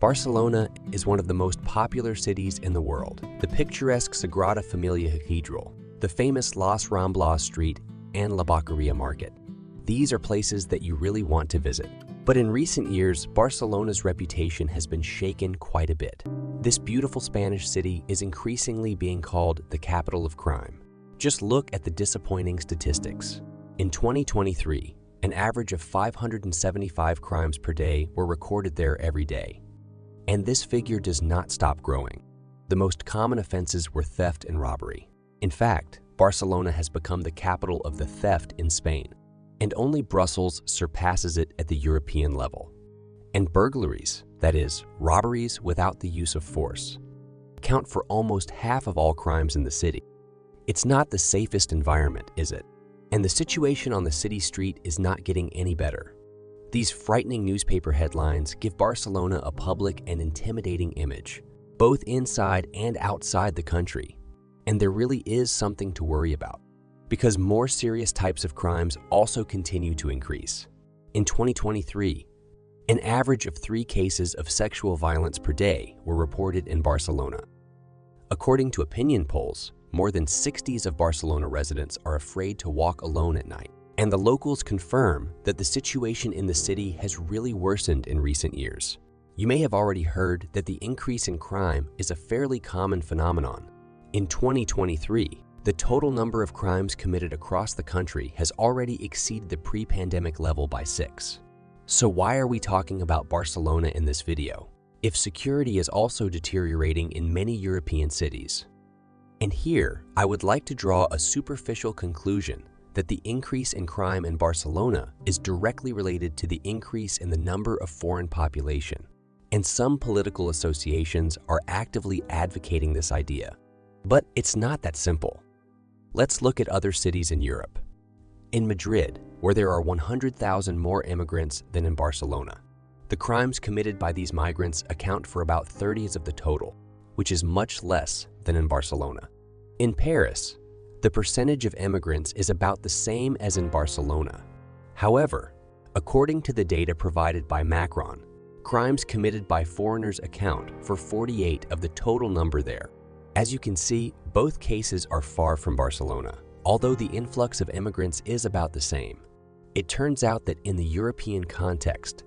Barcelona is one of the most popular cities in the world. The picturesque Sagrada Familia Cathedral, the famous Las Ramblas street, and La Boqueria market. These are places that you really want to visit. But in recent years, Barcelona's reputation has been shaken quite a bit. This beautiful Spanish city is increasingly being called the capital of crime. Just look at the disappointing statistics. In 2023, an average of 575 crimes per day were recorded there every day. And this figure does not stop growing. The most common offenses were theft and robbery. In fact, Barcelona has become the capital of the theft in Spain, and only Brussels surpasses it at the European level. And burglaries, that is, robberies without the use of force, account for almost half of all crimes in the city. It's not the safest environment, is it? And the situation on the city street is not getting any better. These frightening newspaper headlines give Barcelona a public and intimidating image, both inside and outside the country. And there really is something to worry about, because more serious types of crimes also continue to increase. In 2023, an average of 3 cases of sexual violence per day were reported in Barcelona. According to opinion polls, more than 60 of Barcelona residents are afraid to walk alone at night. And the locals confirm that the situation in the city has really worsened in recent years. You may have already heard that the increase in crime is a fairly common phenomenon. In 2023, the total number of crimes committed across the country has already exceeded the pre-pandemic level by 6. So why are we talking about Barcelona in this video, if security is also deteriorating in many European cities? And here, I would like to draw a superficial conclusion that the increase in crime in Barcelona is directly related to the increase in the number of foreign population, and some political associations are actively advocating this idea. But it's not that simple. Let's look at other cities in Europe. In Madrid, where there are 100,000 more immigrants than in Barcelona, the crimes committed by these migrants account for about 30 of the total, which is much less than in Barcelona. In Paris, the percentage of immigrants is about the same as in Barcelona. However, according to the data provided by Macron, crimes committed by foreigners account for 48 of the total number there. As you can see, both cases are far from Barcelona, although the influx of immigrants is about the same. It turns out that in the European context,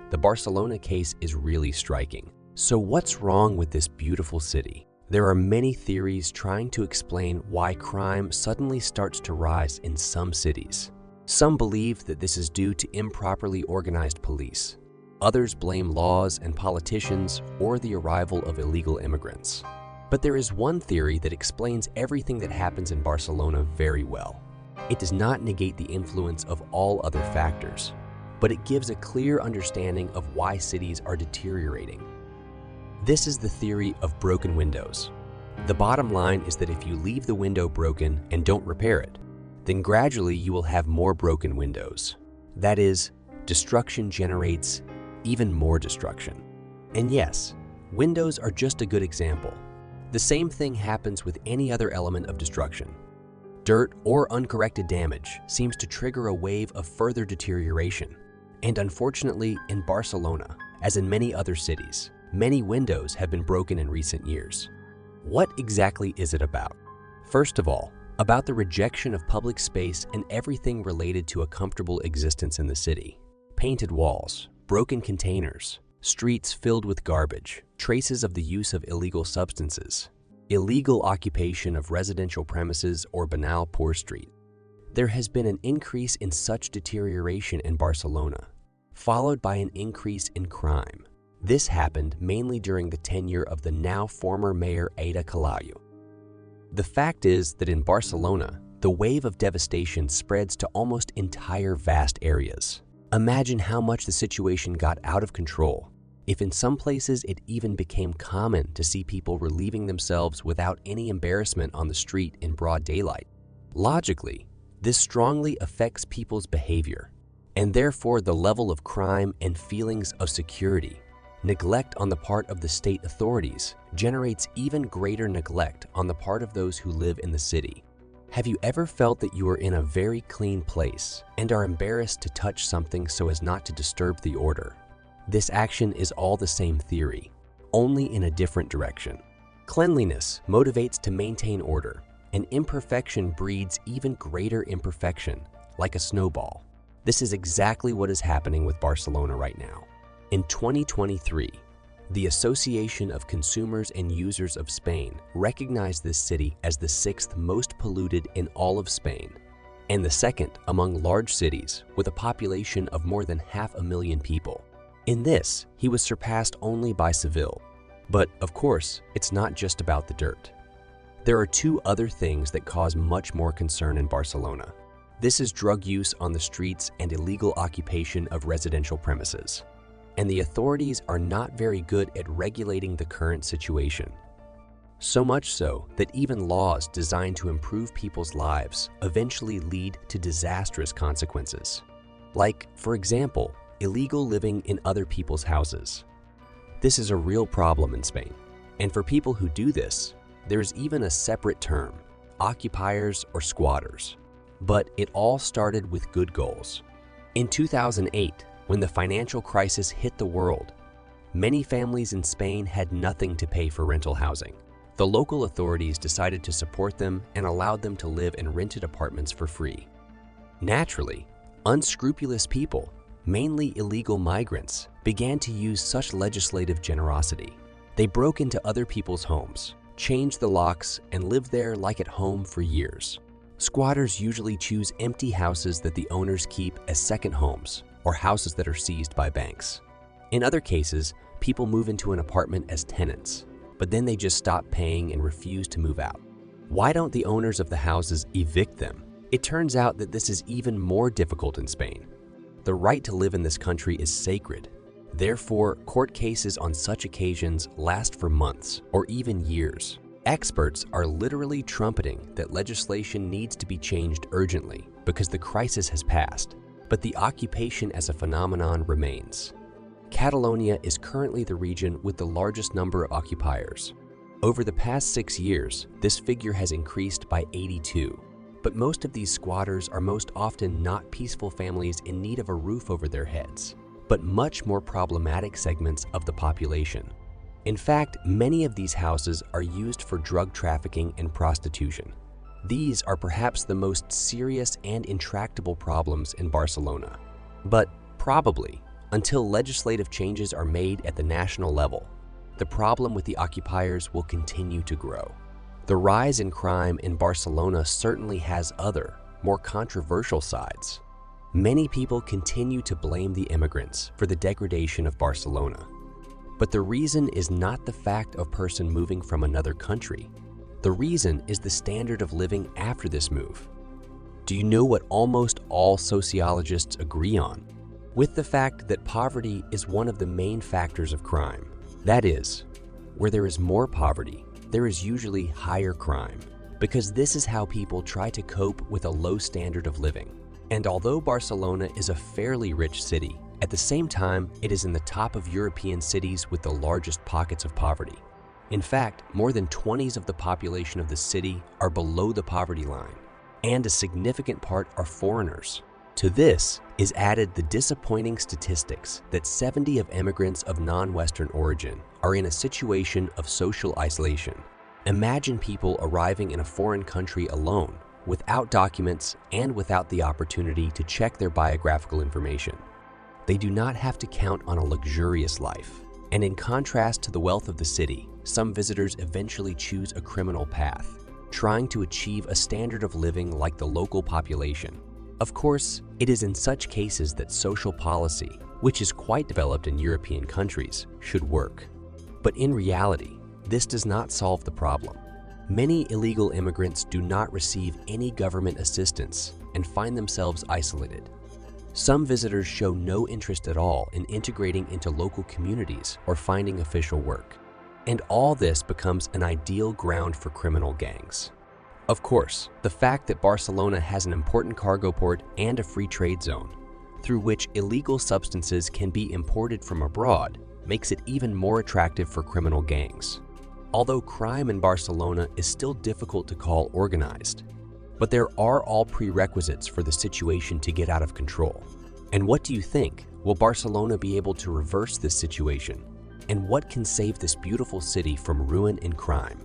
the Barcelona case is really striking. So what's wrong with this beautiful city? There are many theories trying to explain why crime suddenly starts to rise in some cities. Some believe that this is due to improperly organized police. Others blame laws and politicians or the arrival of illegal immigrants. But there is one theory that explains everything that happens in Barcelona very well. It does not negate the influence of all other factors, but it gives a clear understanding of why cities are deteriorating. This is the theory of broken windows. The bottom line is that if you leave the window broken and don't repair it, then gradually you will have more broken windows. That is, destruction generates even more destruction. And yes, windows are just a good example. The same thing happens with any other element of destruction. Dirt or uncorrected damage seems to trigger a wave of further deterioration. And unfortunately, in Barcelona, as in many other cities, many windows have been broken in recent years. What exactly is it about? First of all, about the rejection of public space and everything related to a comfortable existence in the city. Painted walls, broken containers, streets filled with garbage, traces of the use of illegal substances, illegal occupation of residential premises, or banal poor street. There has been an increase in such deterioration in Barcelona, followed by an increase in crime. This happened mainly during the tenure of the now former mayor Ada Colau. The fact is that in Barcelona, the wave of devastation spreads to almost entire vast areas. Imagine how much the situation got out of control if in some places it even became common to see people relieving themselves without any embarrassment on the street in broad daylight. Logically, this strongly affects people's behavior, and therefore the level of crime and feelings of security. Neglect on the part of the state authorities generates even greater neglect on the part of those who live in the city. Have you ever felt that you are in a very clean place and are embarrassed to touch something so as not to disturb the order? This action is all the same theory, only in a different direction. Cleanliness motivates to maintain order, and imperfection breeds even greater imperfection, like a snowball. This is exactly what is happening with Barcelona right now. In 2023, the Association of Consumers and Users of Spain recognized this city as the 6th most polluted in all of Spain, and the 2nd among large cities with a population of more than 500,000 people. In this, he was surpassed only by Seville. But of course, it's not just about the dirt. There are two other things that cause much more concern in Barcelona. This is drug use on the streets and illegal occupation of residential premises. And the authorities are not very good at regulating the current situation. So much so that even laws designed to improve people's lives eventually lead to disastrous consequences. Like, for example, illegal living in other people's houses. This is a real problem in Spain. And for people who do this, there's even a separate term, occupiers or squatters. But it all started with good goals. In 2008, when the financial crisis hit the world, many families in Spain had nothing to pay for rental housing. The local authorities decided to support them and allowed them to live in rented apartments for free. Naturally, unscrupulous people, mainly illegal migrants, began to use such legislative generosity. They broke into other people's homes, changed the locks, and lived there like at home for years. Squatters usually choose empty houses that the owners keep as second homes or houses that are seized by banks. In other cases, people move into an apartment as tenants, but then they just stop paying and refuse to move out. Why don't the owners of the houses evict them? It turns out that this is even more difficult in Spain. The right to live in this country is sacred. Therefore, court cases on such occasions last for months or even years. Experts are literally trumpeting that legislation needs to be changed urgently because the crisis has passed, but the occupation as a phenomenon remains. Catalonia is currently the region with the largest number of occupiers. Over the past 6 years, this figure has increased by 82. But most of these squatters are most often not peaceful families in need of a roof over their heads, but much more problematic segments of the population. In fact, many of these houses are used for drug trafficking and prostitution. These are perhaps the most serious and intractable problems in Barcelona. But probably, until legislative changes are made at the national level, the problem with the occupiers will continue to grow. The rise in crime in Barcelona certainly has other, more controversial sides. Many people continue to blame the immigrants for the degradation of Barcelona. But the reason is not the fact of a person moving from another country. The reason is the standard of living after this move. Do you know what almost all sociologists agree on? With the fact that poverty is one of the main factors of crime. That is, where there is more poverty, there is usually higher crime, because this is how people try to cope with a low standard of living. And although Barcelona is a fairly rich city, at the same time, it is in the top of European cities with the largest pockets of poverty. In fact, more than 20% of the population of the city are below the poverty line, and a significant part are foreigners. To this is added the disappointing statistics that 70% of immigrants of non-Western origin are in a situation of social isolation. Imagine people arriving in a foreign country alone, without documents and without the opportunity to check their biographical information. They do not have to count on a luxurious life. And in contrast to the wealth of the city, some visitors eventually choose a criminal path, trying to achieve a standard of living like the local population. Of course, it is in such cases that social policy, which is quite developed in European countries, should work. But in reality, this does not solve the problem. Many illegal immigrants do not receive any government assistance and find themselves isolated. Some visitors show no interest at all in integrating into local communities or finding official work. And all this becomes an ideal ground for criminal gangs. Of course, the fact that Barcelona has an important cargo port and a free trade zone, through which illegal substances can be imported from abroad, makes it even more attractive for criminal gangs. Although crime in Barcelona is still difficult to call organized, but there are all prerequisites for the situation to get out of control. And what do you think? Will Barcelona be able to reverse this situation? And what can save this beautiful city from ruin and crime?